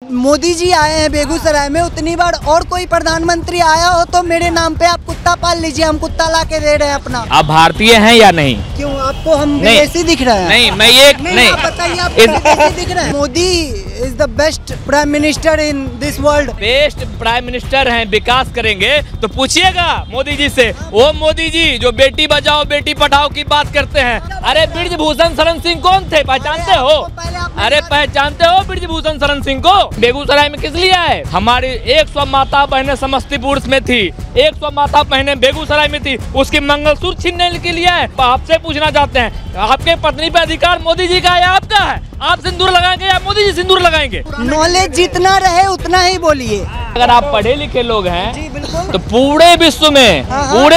मोदी जी आए हैं बेगूसराय में, उतनी बार और कोई प्रधानमंत्री आया हो तो मेरे नाम पे आप कुत्ता पाल लीजिए, हम कुत्ता ला के दे रहे हैं अपना। आप भारतीय हैं या नहीं? क्यों आपको हम विदेशी दिख रहे हैं? नहीं, मैं ये नहीं, आप बताइए आप विदेशी दिख रहे हैं? Modi is the best prime minister in this world. Best prime minister हैं, विकास करेंगे तो पूछिएगा मोदी जी से। वो मोदी जी जो बेटी बचाओ बेटी पढ़ाओ की बात करते हैं। अरे बृजभूषण शरण सिंह कौन थे, पहचानते हो? अरे पहचानते हो बृजभूषण शरण सिंह को? बेगूसराय में किस लिए आए? हमारी 100 माता बहनें समस्तीपुर में थी, 100 माता बहनें बेगूसराय में थी, उसकी मंगलसूत्र छीनने के लिए आए। आपसे पूछना चाहते हैं, आपके पत्नी पे अधिकार मोदी जी का है या आपका है? आप सिंदूर लगाएंगे या मोदी जी सिंदूर लगाएंगे? नॉलेज जितना रहे उतना ही बोलिए। अगर आप पढ़े लिखे लोग हैं जी बिल्कुल, तो पूरे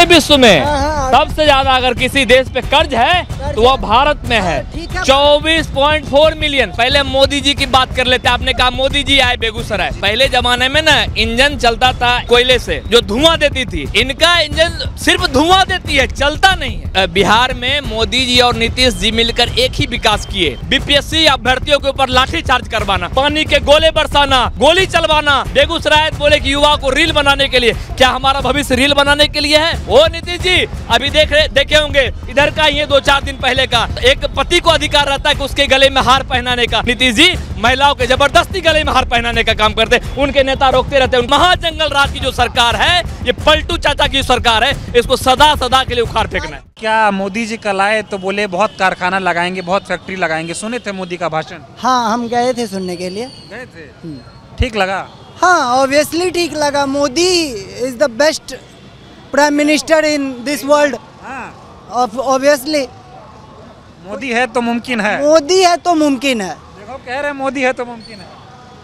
विश्व में हाँ। सबसे ज्यादा अगर किसी देश पे कर्ज है तो वह भारत में है, 24.4 मिलियन। पहले मोदी जी की बात कर लेते हैं। आपने कहा मोदी जी आए बेगूसराय। पहले जमाने में ना इंजन चलता था कोयले से, जो धुआं देती थी। इनका इंजन सिर्फ धुआं देती है, चलता नहीं है। बिहार में मोदी जी और नीतीश जी मिलकर एक ही विकास किए। बीपीएससी अभ्यर्थियों के ऊपर लाठी चार्ज करवाना, पानी के गोले बरसाना, गोली चलवाना। बेगूसराय बोले कि युवा को रील बनाने के लिए। क्या हमारा भविष्य रील बनाने के लिए है? ओ नीतीश जी अभी देखे होंगे, इधर का ये 2-4 दिन पहले का, एक पति को अधिकार रहता है कि उसके गले में हार पहनाने का। नीतीश जी महिलाओं के जबरदस्ती गले में हार पहनाने का काम करते, उनके नेता रोकते रहते हैं। महाजंगल राज की जो सरकार है, ये पलटू चाचा की सरकार है, इसको सदा सदा के लिए उखाड़ फेंकना है। क्या मोदी जी कल आए तो बोले बहुत कारखाना लगाएंगे, बहुत फैक्ट्री लगाएंगे? सुने थे मोदी का भाषण? हाँ हम गए थे सुनने के लिए। गए थे? ठीक लगा? हाँ ऑब्वियसली ठीक लगा। Modi is the best prime minister in this world. Obviously Modi है तो मुमकिन है। मोदी है तो मुमकिन है। देखो कह रहे मोदी है तो मुमकिन है।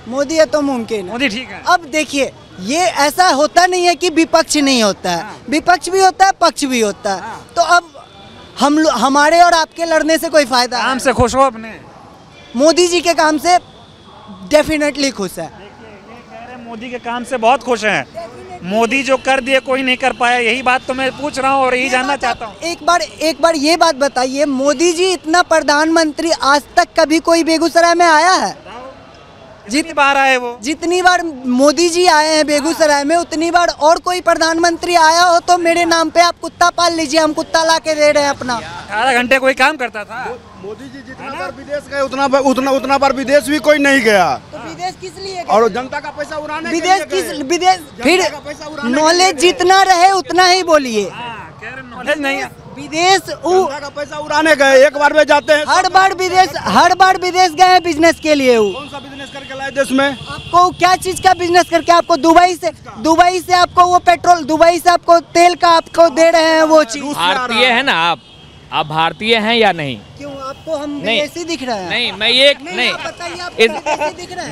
मोदी है तो मुमकिन है। मोदी ठीक है। अब देखिए ये ऐसा होता नहीं है कि विपक्ष नहीं होता है, विपक्ष भी होता है, पक्ष भी होता है। तो अब हमारे और आपके लड़ने से कोई फायदा? काम से खुश हो अपने? मोदी जी के काम से डेफिनेटली खुश है। मोदी के काम से बहुत खुश हैं। मोदी जो कर दिए कोई नहीं कर पाया, यही बात तो मैं पूछ रहा हूँ और यही जानना चाहता हूँ। एक बार ये बात बताइए, मोदी जी इतना प्रधानमंत्री आज तक कभी कोई बेगूसराय में आया है? जितनी बार आए वो, जितनी बार मोदी जी आए हैं बेगूसराय में, उतनी बार और कोई प्रधानमंत्री आया हो तो मेरे नाम पे आप कुत्ता पाल लीजिए, हम कुत्ता ला के दे रहे हैं अपना। 18 घंटे कोई काम करता था? मोदी जी जितना बार विदेश गए उतना बार विदेश भी कोई नहीं गया। तो विदेश किस लिए? और जनता का पैसा उड़ाने विदेश फिर नॉलेज जितना रहे उतना ही बोलिए। नॉलेज नहीं है। विदेश जनता का पैसा उड़ाने गए, एक बार में जाते हैं। हर बार विदेश गए हैं बिजनेस के लिए। कौन सा बिजनेस करके लाए देश में? आपको क्या चीज का बिजनेस करके? आपको दुबई से आपको वो पेट्रोल, दुबई से आपको तेल का आपको दे रहे हैं वो चीज। भारतीय है ना आप भारतीय हैं या नहीं? क्यों आपको हम विदेशी दिख रहे हैं? नहीं, मैं ये नहीं,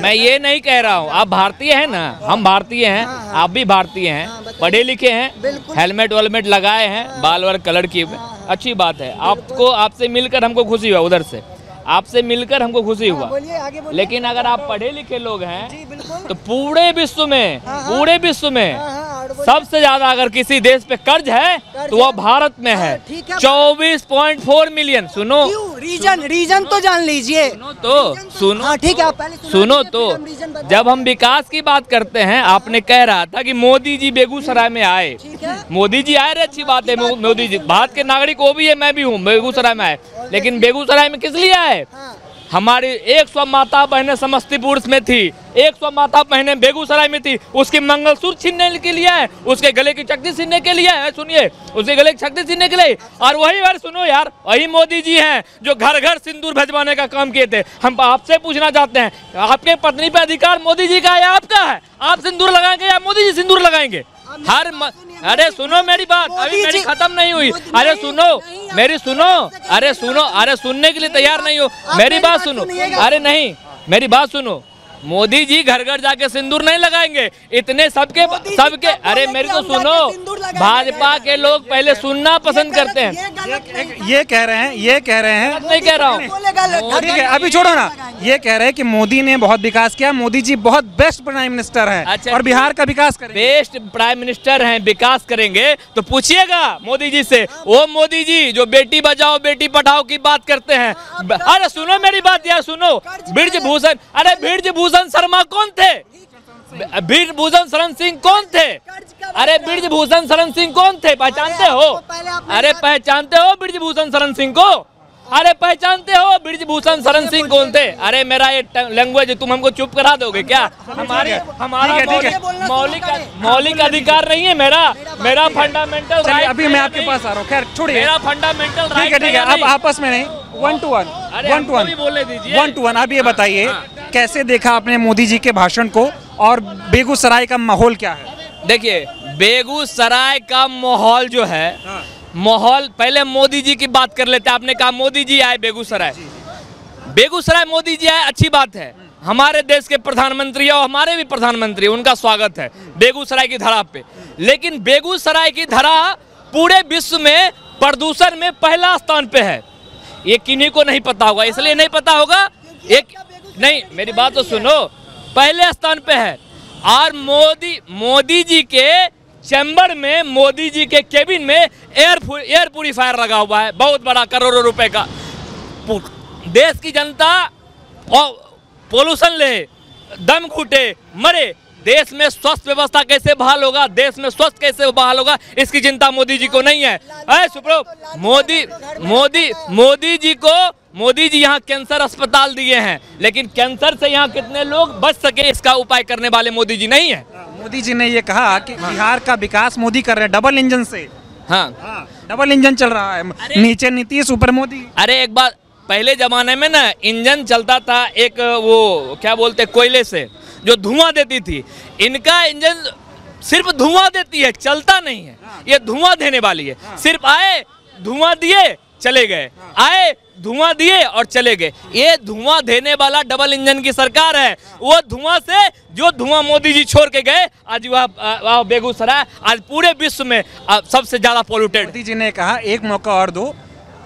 मैं ये नहीं कह रहा हूँ। आप भारतीय हैं ना, हम भारतीय हैं, आप भी भारतीय हैं, पढ़े लिखे हैं, हेलमेट वेलमेट लगाए हैं, बाल वाल कलर की, अच्छी बात है। आपको आपसे मिलकर हमको खुशी हुआ, उधर से आपसे मिलकर हमको खुशी हुआ। लेकिन अगर आप पढ़े लिखे लोग हैं तो पूरे विश्व में सबसे ज्यादा अगर किसी देश पे कर्ज है तो वह भारत में है, 24.4 मिलियन। सुनो रीजन तो जान लीजिए। सुनो ठीक है, आप पहले सुनो तो जब हम विकास की बात करते हैं, आपने कह रहा था कि मोदी जी बेगूसराय में आए। मोदी जी आए, अच्छी बात है। मोदी जी भारत के नागरिक वो भी है, मैं भी हूँ, बेगूसराय में आए। लेकिन बेगूसराय में किस लिए आए? हमारी 100 माता बहनें समस्तीपुर में थी, 100 माता बहनें बेगूसराय में थी, उसकी मंगलसूत्र छीनने के लिए आए, उसके गले की चक्की छीनने के लिए आए। सुनिए, उसके गले की चक्की छीनने के लिए। और वही बार सुनो यार, वही मोदी जी हैं जो घर घर सिंदूर भेजवाने का काम किए थे। हम आपसे पूछना चाहते हैं, आपके पत्नी पे अधिकार मोदी जी का है या आपका है? आप सिंदूर लगाएंगे या मोदी जी सिंदूर लगाएंगे? अरे सुनो मेरी बात, अभी मेरी खत्म नहीं हुई। अरे सुनो मेरी, अरे सुनने के लिए तैयार नहीं हो। मेरी बात सुनो। अरे नहीं, मेरी बात सुनो। मोदी जी घर घर जाके सिंदूर नहीं लगाएंगे, इतने सबके। अरे मेरी तो सुनो, भाजपा के लोग पहले सुनना पसंद करते हैं। ये कह रहे हैं नहीं कह रहा हूँ, ठीक है अभी छोड़ो ना। ये कह रहे हैं कि मोदी ने बहुत विकास किया, मोदी जी बहुत बेस्ट प्राइम मिनिस्टर हैं। अच्छा, और बिहार का विकास करेंगे। बेस्ट प्राइम मिनिस्टर हैं, विकास करेंगे तो पूछिएगा मोदी जी से। वो मोदी जी जो बेटी बचाओ बेटी पढ़ाओ की बात करते हैं। अरे सुनो मेरी बात यार, सुनो। बृजभूषण ब्रिजभूषण शर्मा कौन थे? ब्रिजभूषण शरण सिंह कौन थे? अरे ब्रिजभूषण शरण सिंह कौन थे? पहचानते हो? अरे पहचानते हो ब्रिजभूषण शरण सिंह को? अरे पहचानते हो ब्रिजभूषण शरण सिंह कौन थे? अरे मेरा ये लैंग्वेज तुम हमको चुप करा दोगे क्या? हमारा मौलिक अधिकार नहीं है मेरा फंडामेंटल राइट। अभी मैं आपके पास आ रहा हूँ, खैर छोड़िए, मेरा फंडामेंटल राइट। ठीक है, आप आपस में नहीं, 1 to 1 बोलने दीजिए। 1 to 1। अब ये बताइए कैसे देखा आपने मोदी जी के भाषण को, और बेगूसराय का माहौल क्या है? देखिए बेगूसराय का माहौल जो है, माहौल पहले मोदी जी की बात कर लेते हैं। आपने कहा मोदी जी आए बेगूसराय, मोदी जी आए, अच्छी बात है। हमारे देश के प्रधानमंत्री और हमारे भी प्रधानमंत्री, उनका स्वागत है बेगूसराय की धरा पे। लेकिन बेगूसराय की धरा पूरे विश्व में प्रदूषण में पहला स्थान पे है। ये किन्हीं को नहीं पता होगा, इसलिए नहीं पता होगा, एक नहीं, मेरी बात तो सुनो, पहले स्थान पे है। और मोदी जी के चैम्बर में, मोदी जी के केबिन में एयर प्यूरीफायर लगा हुआ है, बहुत बड़ा, करोड़ों रुपए का। देश की जनता और पोल्यूशन ले, दम घुटे, मरे, देश में स्वास्थ्य व्यवस्था कैसे बहाल होगा, देश में स्वास्थ्य कैसे बहाल होगा, इसकी चिंता मोदी जी को नहीं है। मोदी जी यहाँ कैंसर अस्पताल दिए हैं, लेकिन कैंसर से यहाँ कितने लोग बच सके इसका उपाय करने वाले मोदी जी नहीं है। मोदी जी ने ये कहा कि बिहार का विकास मोदी कर रहे हैं डबल इंजन से। हाँ, डबल इंजन चल रहा है, नीचे नीतीश ऊपर मोदी। अरे एक बात, पहले जमाने में ना इंजन चलता था एक वो क्या बोलते कोयले से, जो धुआं देती थी। इनका इंजन सिर्फ धुआं देती है, चलता नहीं है। ये धुआं देने वाली है, सिर्फ आए धुआं दिए चले गए, आए धुआं दिए और चले गए। ये धुआं देने वाला डबल इंजन की सरकार है। वो धुआं से जो धुआं मोदी जी छोड़ के गए, आज वह बेगूसराय आज पूरे विश्व में सबसे ज्यादा पोल्यूटेड। मोदी जी ने कहा एक मौका और दो,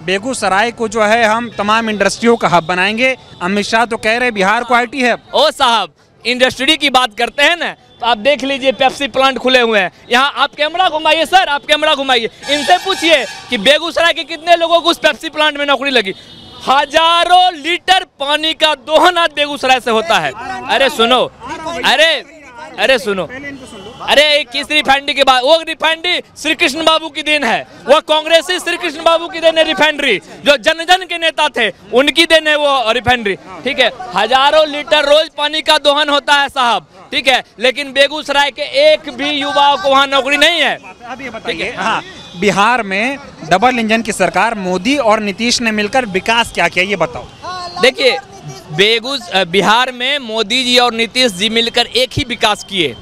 बेगूसराय को जो है हम तमाम इंडस्ट्रियों का हब बनाएंगे। अमित शाह तो कह रहे बिहार को IT हब। ओ साहब, इंडस्ट्री की बात करते हैं ना, तो आप देख लीजिए पेप्सी प्लांट खुले हुए हैं। यहाँ आप कैमरा घुमाइए सर, आप कैमरा घुमाइए, इनसे पूछिए कि बेगूसराय के कितने लोगों को उस पेप्सी प्लांट में नौकरी लगी। हजारों लीटर पानी का दोहन आज बेगूसराय से होता है। अरे सुनो, अरे सुनो, अरे किस रिफाइनरी के बाद, वो रिफाइनरी श्री कृष्ण बाबू की देन है, वो कांग्रेसी श्री कृष्ण बाबू की देन है रिफाइनरी, जो जन जन के नेता थे उनकी देन है वो रिफाइनरी। ठीक है, हजारों लीटर रोज पानी का दोहन होता है साहब, ठीक है, लेकिन बेगूसराय के एक भी युवाओं को वहाँ नौकरी नहीं है। अब ये बताइए, हाँ, बिहार में डबल इंजन की सरकार मोदी और नीतीश ने मिलकर विकास क्या किया, ये बताओ। देखिए बिहार में मोदी जी और नीतीश जी मिलकर एक ही विकास किए,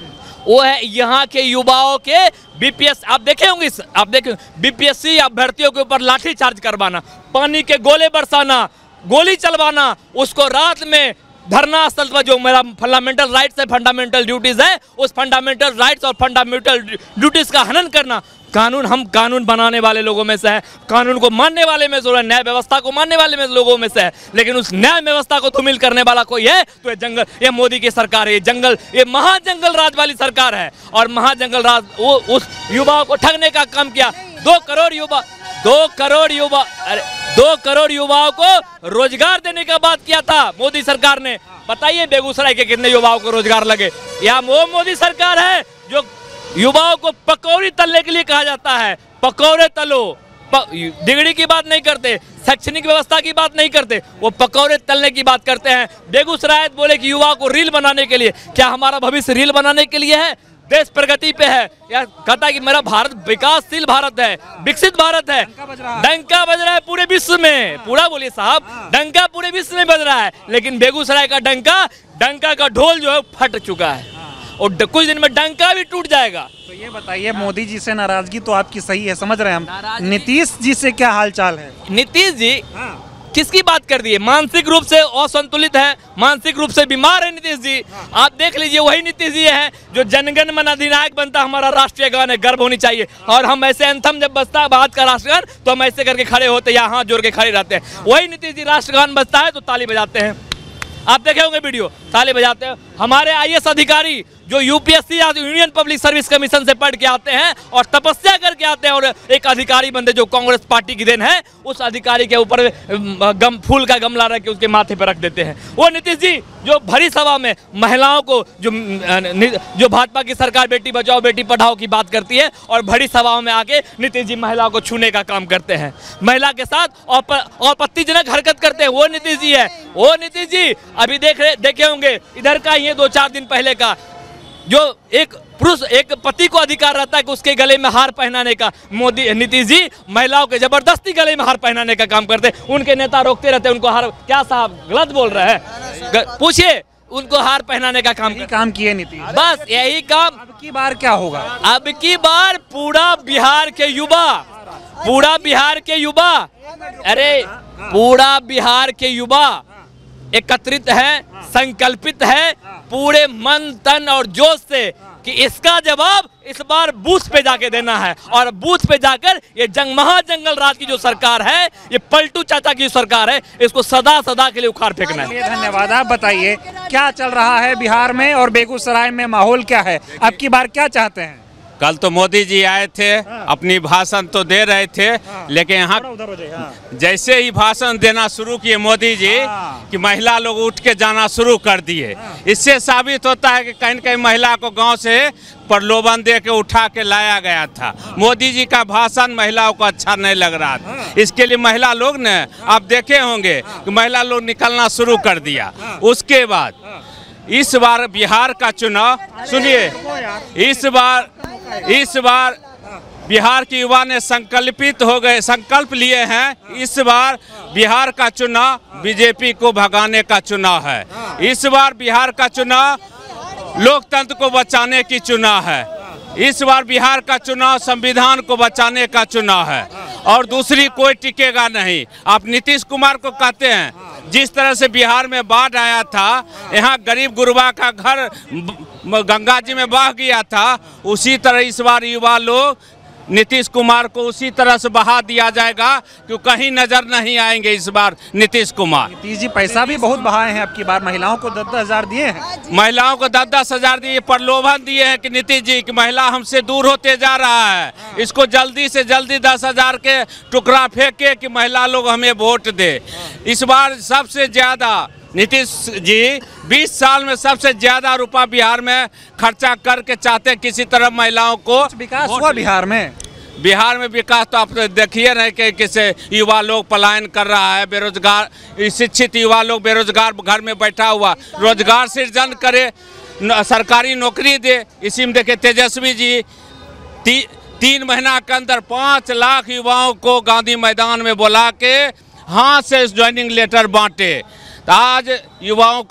वो है यहाँ के युवाओं के BPS। आप देखे होंगे, आप देखें BPSC अभ्यर्थियों के ऊपर लाठी चार्ज करवाना, पानी के गोले बरसाना, गोली चलवाना, उसको रात में धरना स्थल पर, जो मेरा फंडामेंटल राइट्स है, फंडामेंटल ड्यूटीज है, उस फंडामेंटल राइट्स और फंडामेंटल ड्यूटीज का हनन करना। हम कानून बनाने वाले लोगों में से है, कानून को मानने वाले में से, न्याय व्यवस्था को मानने वाले में लोगों में से है, लेकिन उस न्याय व्यवस्था को धूमिल करने वाला कोई है तो ये जंगल, ये मोदी की सरकार है, ये जंगल, ये महाजंगल राज वाली सरकार है। और महाजंगल राज वो उस युवाओं को ठगने का काम किया। 2 करोड़ युवाओं को रोजगार देने का बात किया था मोदी सरकार ने। बताइए बेगूसराय के कितने युवाओं को रोजगार लगे? यह वो मोदी सरकार है जो युवाओं को पकौड़ी तलने के लिए कहा जाता है, पकौड़े तलो। डिग्री की बात नहीं करते, शैक्षणिक व्यवस्था की बात नहीं करते, वो पकौड़े तलने की बात करते हैं। बेगूसराय बोले कि युवाओं को रील बनाने के लिए, क्या हमारा भविष्य रील बनाने के लिए है? देश प्रगति पे है, या कहता है कि मेरा भारत विकासशील भारत है, विकसित भारत है। डंका बज रहा है पूरे विश्व में, पूरा बोलिए साहब, डंका पूरे विश्व में बज रहा है, लेकिन बेगूसराय का डंका का ढोल जो है फट चुका है और कुछ दिन में डंका भी टूट जाएगा। तो ये बताइए, मोदी जी से नाराजगी तो आपकी सही है, समझ रहे हैं हम, नीतीश जी से क्या हालचाल है? नीतीश जी किसकी बात कर दी है? मानसिक रूप से असंतुलित है, मानसिक रूप से बीमार है नीतीश जी। आप देख लीजिए, वही नीतीश जी है जो जनगण मन अधिनायक बनता, हमारा राष्ट्रीय गान है, गर्व होनी चाहिए। और हम ऐसे एंथम जब बजता है भारत का राष्ट्रगान, तो हम ऐसे करके खड़े होते हैं, यहाँ हाथ जोड़ के खड़े रहते हैं। वही नीतीश जी राष्ट्रगान बजता है तो ताली बजाते हैं। आप देखे होंगे वीडियो, ताली बजाते हैं। हमारे आईएएस अधिकारी जो यूपीएससी या यूनियन पब्लिक सर्विस कमीशन से पढ़ के आते हैं और तपस्या करके आते हैं और एक अधिकारी बनते, जो कांग्रेस पार्टी की देन है, उस अधिकारी के ऊपर फूल का गमला रख के उसके माथे पर रख देते हैं। वो नीतीश जी जो भरी सभा में महिलाओं को जो भाजपा की सरकार बेटी बचाओ बेटी पढ़ाओ की बात करती है और भरी सभाओं में आके नीतीश जी महिलाओं को छूने का काम करते हैं, महिला के साथ आपत्तिजनक हरकत करते हैं, वो नीतीश जी है। वो नीतीश जी अभी देखे होंगे इधर का ये 2-4 दिन पहले का, जो एक पुरुष एक पति को अधिकार रहता है कि उसके गले में हार पहनाने का, नीतीश जी महिलाओं के जबरदस्ती गले में हार पहनाने का काम करते हैं। उनके नेता रोकते रहते हैं उनको हार, क्या साहब गलत बोल रहे हैं, पूछिए, उनको हार पहनाने का काम किए नीतीश, बस यही काम। अब की बार क्या होगा? अब की बार पूरा बिहार के युवा, अरे पूरा बिहार के युवा एकत्रित है, संकल्पित है पूरे मन तन और जोश से कि इसका जवाब इस बार बूथ पे जाके देना है, और बूथ पे जाकर ये महाजंगल राज की जो सरकार है, ये पलटू चाचा की सरकार है, इसको सदा सदा के लिए उखाड़ फेंकना है। धन्यवाद। आप बताइए क्या चल रहा है बिहार में और बेगूसराय में, माहौल क्या है? अब की बार क्या चाहते हैं? कल तो मोदी जी आए थे, अपनी भाषण तो दे रहे थे, लेकिन यहाँ जैसे ही भाषण देना शुरू किए मोदी जी कि महिला लोग उठ के जाना शुरू कर दिए। इससे साबित होता है कि कहीं न कहीं महिला को गांव से प्रलोभन दे के उठा के लाया गया था। मोदी जी का भाषण महिलाओं को अच्छा नहीं लग रहा था, इसके लिए महिला लोग ने, आप देखे होंगे कि महिला लोग निकलना शुरू कर दिया। उसके बाद इस बार बिहार का चुनाव सुनिए, इस बार बिहार के युवा ने संकल्प लिए हैं। इस बार बिहार का चुनाव बीजेपी को भगाने का चुनाव है। इस बार बिहार का चुनाव लोकतंत्र को बचाने की चुनाव है। इस बार बिहार का चुनाव संविधान को बचाने का चुनाव है, और दूसरी कोई टिकेगा नहीं। आप नीतीश कुमार को कहते हैं, जिस तरह से बिहार में बाढ़ आया था, यहाँ गरीब गुरबा का घर गंगा जी में बह गया था, उसी तरह इस बार युवा लोग नीतीश कुमार को उसी तरह से बहा दिया जाएगा कि कहीं नजर नहीं आएंगे इस बार नीतीश कुमार। नीतीश जी पैसा भी बहुत बहाए हैं, अब की बार महिलाओं को 10-10 हज़ार दिए हैं। महिलाओं को 10-10 हज़ार दिए, प्रलोभन दिए हैं कि नीतीश जी की महिला हमसे दूर होते जा रहा है, इसको जल्दी से जल्दी 10 हज़ार के टुकड़ा फेंके कि महिला लोग हमें वोट दे। इस बार सबसे ज्यादा नीतीश जी 20 साल में सबसे ज्यादा रुपया बिहार में खर्चा करके चाहते किसी तरह महिलाओं को विकास हुआ बिहार में। बिहार में विकास तो आप देखिए रहे कि किसे युवा लोग पलायन कर रहा है, बेरोजगार शिक्षित युवा लोग बेरोजगार घर में बैठा हुआ, रोजगार सृजन करे, सरकारी नौकरी दे। इसी में देखे तेजस्वी जी 3 महीना के अंदर 5 लाख युवाओं को गांधी मैदान में बुला के हाथ से ज्वाइनिंग लेटर बांटे। आज युवाओं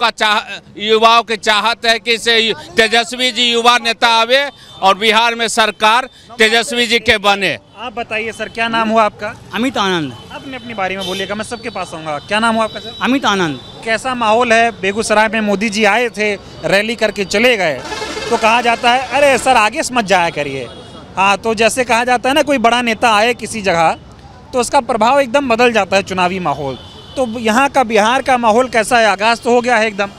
की चाहत है कि इसे तेजस्वी जी युवा नेता आवे और बिहार में सरकार तेजस्वी जी के बने। आप बताइए सर, क्या नाम हुआ आपका? अमित आनंद। अपनी बारे में बोलिएगा, मैं सबके पास आऊँगा। क्या नाम हुआ आपका सर? अमित आनंद। कैसा माहौल है बेगूसराय में? मोदी जी आए थे, रैली करके चले गए, तो कहा जाता है अरे सर आगे से मत जाया करिए। हाँ, तो जैसे कहा जाता है ना, कोई बड़ा नेता आए किसी जगह तो उसका प्रभाव एकदम बदल जाता है चुनावी माहौल। तो यहाँ का बिहार का माहौल कैसा है? आगाज तो हो गया है एकदम।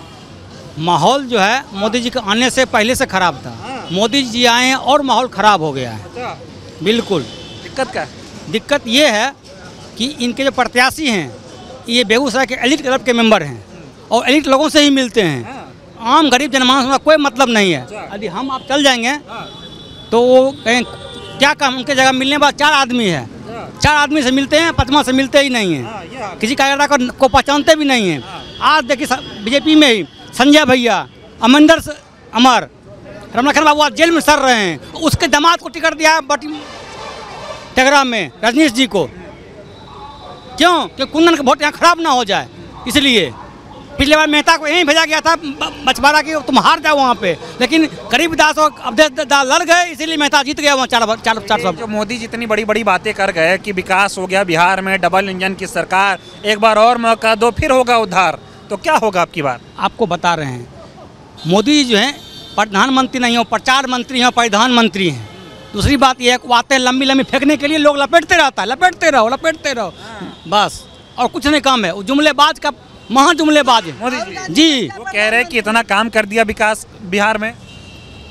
माहौल जो है मोदी जी के आने से पहले से खराब था, मोदी जी आए हैं और माहौल खराब हो गया है। बिल्कुल। दिक्कत क्या है? दिक्कत ये है कि इनके जो प्रत्याशी हैं ये बेगूसराय के एलिट क्लब के मेंबर हैं और एलिट लोगों से ही मिलते हैं। आम गरीब जनमानस का कोई मतलब नहीं है। यदि हम आप चल जाएंगे तो वो कहें क्या काम, उनके जगह मिलने के बाद 4 आदमी है, 4 आदमी से मिलते हैं, 5वां से मिलते ही नहीं है, किसी कार्यकर्ता को पहचानते भी नहीं है। आज देखिए बीजेपी में ही संजय भैया, अमरिंदर अमर, रमनाखन बाबू आज जेल में सड़ रहे हैं, उसके दामाद को टिकट दिया टेगरा में रजनीश जी को। क्यों? कि कुंदन का वोट यहाँ खराब ना हो जाए, इसलिए। पिछले बार मेहता को यहीं भेजा गया था बछवाड़ा की, तुम हार जाओ वहाँ पे, लेकिन करीब दास और अवधेश लड़ गए, इसीलिए मेहता जीत गया वहाँ 400। जो मोदी जितनी बड़ी बड़ी बातें कर गए कि विकास हो गया बिहार में, डबल इंजन की सरकार, एक बार और मौका दो फिर होगा उद्धार, तो क्या होगा आपकी बार? आपको बता रहे हैं, मोदी जी जो हैं प्रधानमंत्री नहीं हो, प्रचार मंत्री हैं, प्रधानमंत्री हैं। दूसरी बात यह है कि आते हैं लंबी लंबी फेंकने के लिए, लोग लपेटते रहता है, लपेटते रहो बस, और कुछ नहीं काम है। जुमलेबाज का महान जुमलेबाज हैं मोदी जी जी। वो कह रहे हैं कि इतना काम कर दिया विकास बिहार में।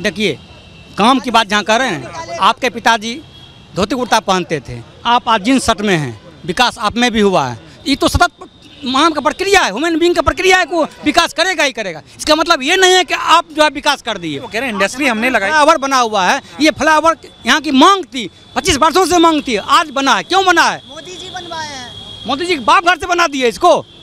देखिए, काम की बात जहाँ कर रहे हैं, आपके पिताजी धोती कुर्ता पहनते थे, आप आज जींस शर्ट में हैं, विकास आप में भी हुआ है। ये तो सतत मानव का प्रक्रिया है, ह्यूमन बीइंग का प्रक्रिया है को विकास करेगा ही करेगा। इसका मतलब ये नहीं है कि आप जो है विकास कर दिए। वो कह रहे हैं इंडस्ट्री हमने लगाई। फ्लाईओवर बना हुआ है, ये फ्लाईओवर यहाँ की मांग थी, 25 वर्षों से मांग थी, आज बना है। क्यों बना है? मोदी जी बनवाए हैं। मोदी जी के बाप घर से बना दिए इसको।